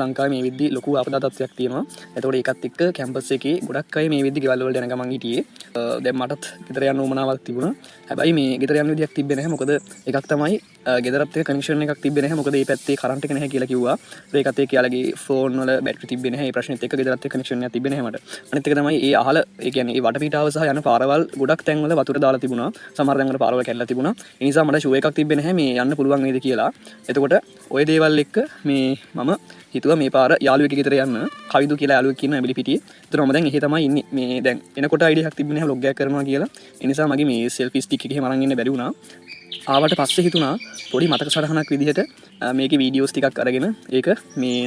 ලංකාවේ මේ විද්දි ලොකු ආපදා තත්ත්වයක් තියෙනවා. එතකොට ඒකත් එක්ක කැම්පස් එකේ ගොඩක් අය මේ විද්දි ගෙවල් වලට යන ගමන් හිටියේ. දැන් මටත් ගෙදර යන්න උවමනාවක් තිබුණා. හැබැයි මේ ගෙදර යන්න විදියක් තිබ්බේ නැහැ. මොකද එකක් තමයි ගෙදරත් එක්ක කනෙක්ෂන් එකක් තිබ්බේ නැහැ. මොකද මේ පැත්තේ කරන්ට් එක නැහැ කියලා කිව්වා. ඒකත් එක්ක යාලගේ ෆෝන් වල බැටරි තිබ්බේ නැහැ. ඒ ප්‍රශ්නෙත් එක්ක ගෙදරත් එක්ක කනෙක්ෂන් එකක් තිබ්බේ නැහැ මට. අනිත් එක තමයි ඒ අහල ඒ කියන්නේ ඒ වටපිටාව සහ යන පාරවල් ගොඩක් තැන්වල වතුර දාලා තිබුණා. සමහර තැන්වල පාරවල් කැඩලා තිබුණා. ඒ නිසා මට ෂෝ එකක් තිබ්බේ නැහැ මේ යන්න පුළුවන් වේද කියලා. එතකොට ওই දේවල් එක්ක මේ මම හිතුවා මේ පාර යාළුවෙක් ගෙදර යන්න. කවිදු කියලා යාළුවෙක් ඉන්නවා එබිලිපිටියේ. ඒතර මම දැන් එහෙ තමයි ඉන්නේ. මේ දැන් එනකොට අයිඩියා එකක් තිබුණේ නැහැ vlog එකක් කරනවා කියලා. ඒ නිසා මගේ මේ selfie stick එක එහෙම අරන් ඉන්න බැරි වුණා. ආවට පස්සේ හිතුණා පොඩි මතක සටහනක් විදිහට මේකේ වීඩියෝස් ටිකක් අරගෙන ඒක මේ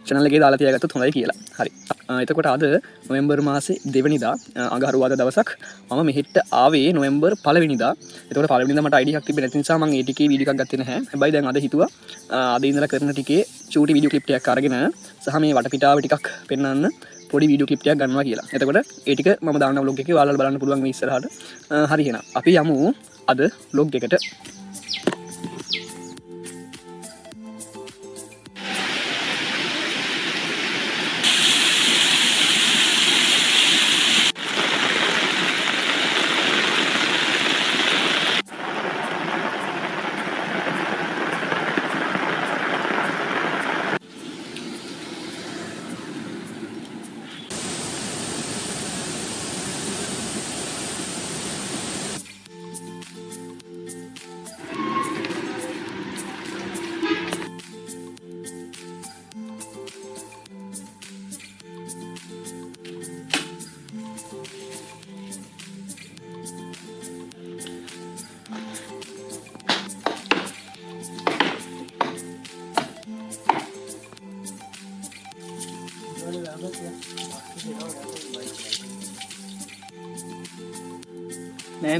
channel එකේ දාලා තියාගත්තොත් හොඳයි කියලා. හරි. එතකොට අද නොවැම්බර් මාසේ 2 වෙනිදා අඟහරුවාදා දවසක් මම මෙහෙට ආවේ නොවැම්බර් 1 වෙනිදා. එතකොට 1 වෙනිදා මට ID එකක් තිබෙන්නේ නැති නිසා මම ඒ ටිකේ වීඩියෝ එකක් ගත්තේ නැහැ. හැබැයි දැන් අද හිතුවා අද ඉඳලා කරන ටිකේ චූටි වීඩියෝ ක්ලිප් ටිකක් අරගෙන සහ මේ වටපිටාව ටිකක් පෙන්වන්න පොඩි වීඩියෝ ක්ලිප් ටිකක් ගන්නවා කියලා. එතකොට ඒ ටික මම දාන්න vlog එකේ ඔයාලට බලන්න පුළුවන් මේ ඉස්සරහට. හරි එහෙනම් අපි යමු අද vlog එකට.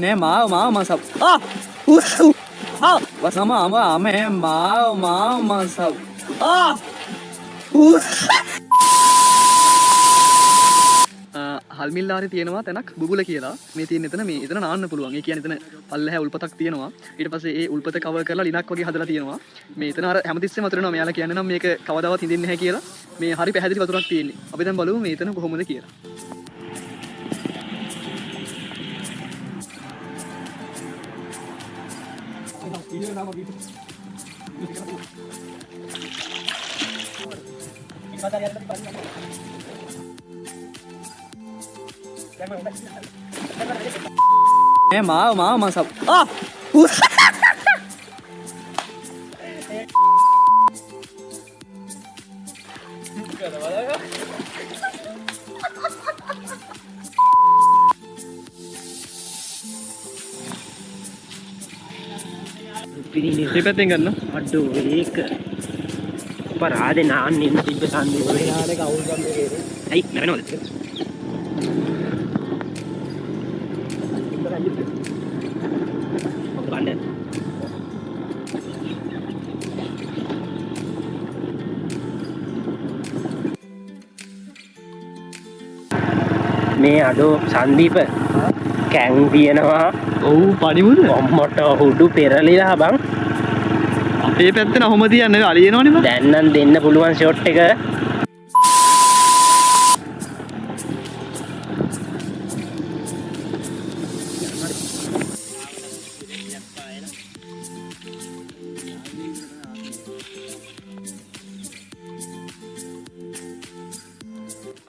Nè máu mà sập What's sama ama máu mà sập හල්මිල්ලාරේ තියෙනවා තැනක් බුබුල කියලා. මේ තියෙන එතන මේ එතන නාන්න පුළුවන්. ඒ කියන්නේ එතන පල්ලෙහා උල්පතක් තියෙනවා. ඊට පස්සේ ඒ උල්පත කවර් කරලා ලිනක් වගේ හදලා තියෙනවා. මේ එතන අර හැමතිස්සෙම වතුරනවා. මෙයාලා කියන්නේ නම් මේක කවදාවත් හින්දින්නේ නැහැ කියලා. මේ හරි පැහැදිලි වතුරක් තියෙන්නේ. අපි දැන් බලමු මේ එතන කොහොමද කියලා. Máu mà sập Ripetin ganno? Aduh, ඒක පරාදේ නාන්න ඉන්න තිබ්බ සම්දේ ඔය නානේ කවුල් ගම්මේ කේද? ඇයි නැවෙනවද? මේ අඩෝ සංදීප කැන් තියෙනවා. ඔව් පණිමුද? කොම්මට උඩු පෙරලිලා බං. අපේ පැත්තේ නහොම තියන්නේ අලියනවනේ බං. දැන් නම් දෙන්න පුළුවන් ෂොට් එක.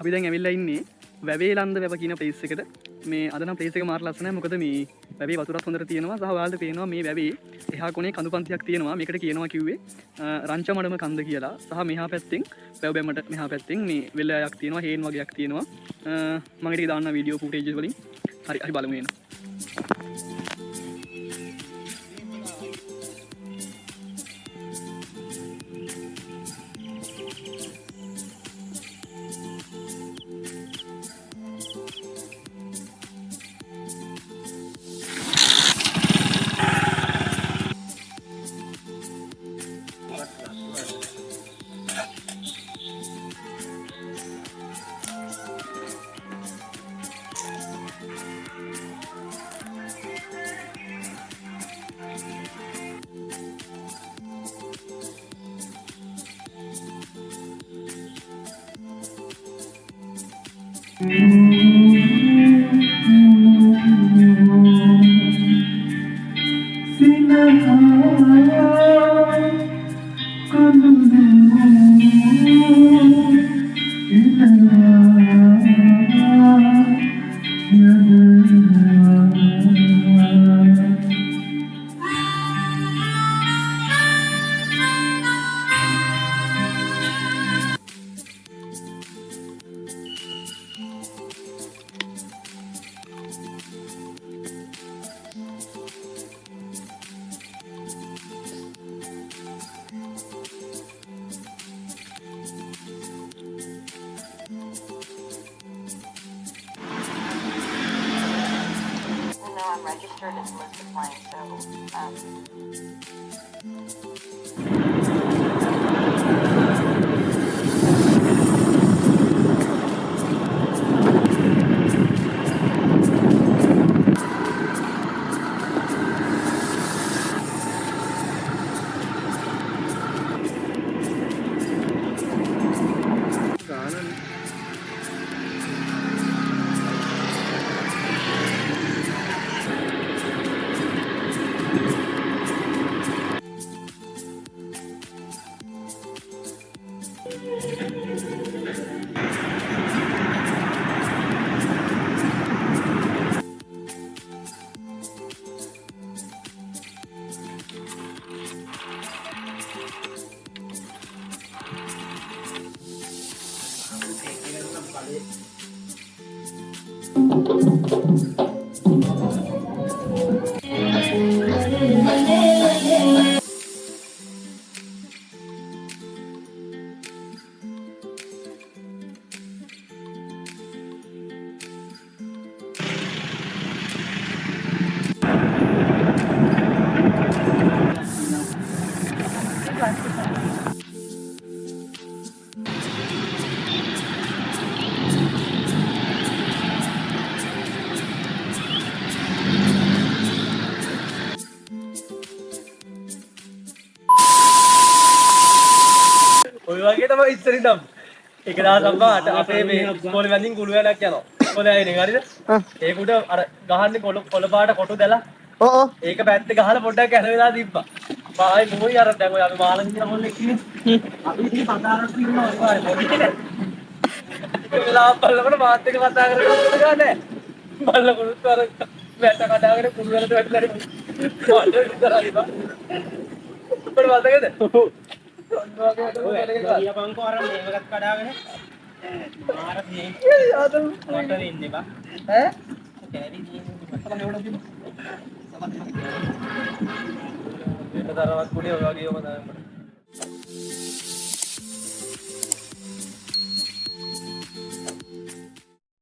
අපි දැන් ඇවිල්ලා ඉන්නේ වැවේලන්ද වැව කියන ප්ලේස් එකට. මේ අද නම් ප්ලේස් එක මාර ලස්සනයි. මොකද මේ වැවේ වතුරත් හොඳට තියෙනවා. සහ ඔයාලට පේනවා මේ වැවේ එහා කොනේ කඳු පන්තියක් තියෙනවා. මේකට කියනවා කිව්වේ රංචමඩම කන්ද කියලා. සහ මෙහා පැත්තෙන් වැව බැම්මට මෙහා පැත්තෙන් මේ වෙලයක් තියෙනවා. හේන් වගේක් තියෙනවා. මම ටික දාන්න වීඩියෝ ෆුටේජස් වලින්. හරි බලමු එන්න. Even though I'm registered as Elizabeth Lang, so ඔය වගේ තමයි ඉස්සරින් නම්. එක දවසක් මම අපේ මේ ඉස්කෝලේ වැඳින් කුළු වැඩක් යනවා. ඉස්කෝලේ ආයේ නේ හරිද? ඒක උඩ අර ගහන්නේ කොළ පාට කොටු දැලා. ඕ ඒක පැත්තේ ගහලා පොඩ්ඩක් ඇර වෙලා තිබ්බා. පායි මොයි අර දැන් ඔය අපි මාළන් කියන මොල්ලෙක් ඉන්නේ. අපි ඉතින් කතාරක් ඉන්නවා ඒ වගේ පොඩි කෙනෙක්. ඒක වෙලා බලනකොට මාත් එක්ක කතා කරගෙන ගානේ. බලනකොට අර වැට කඩාගෙන කුළු වලට වැටලා ඉන්නේ. මොකද විතරයි බා. උඹට මතකද? පංකෝ අර මේකත් කඩාගෙන මාර දියේ මට ඉන්නේ බා ඈ කැරි දියේ මේක තරවත් කුඩේ ඔය වගේම තමයි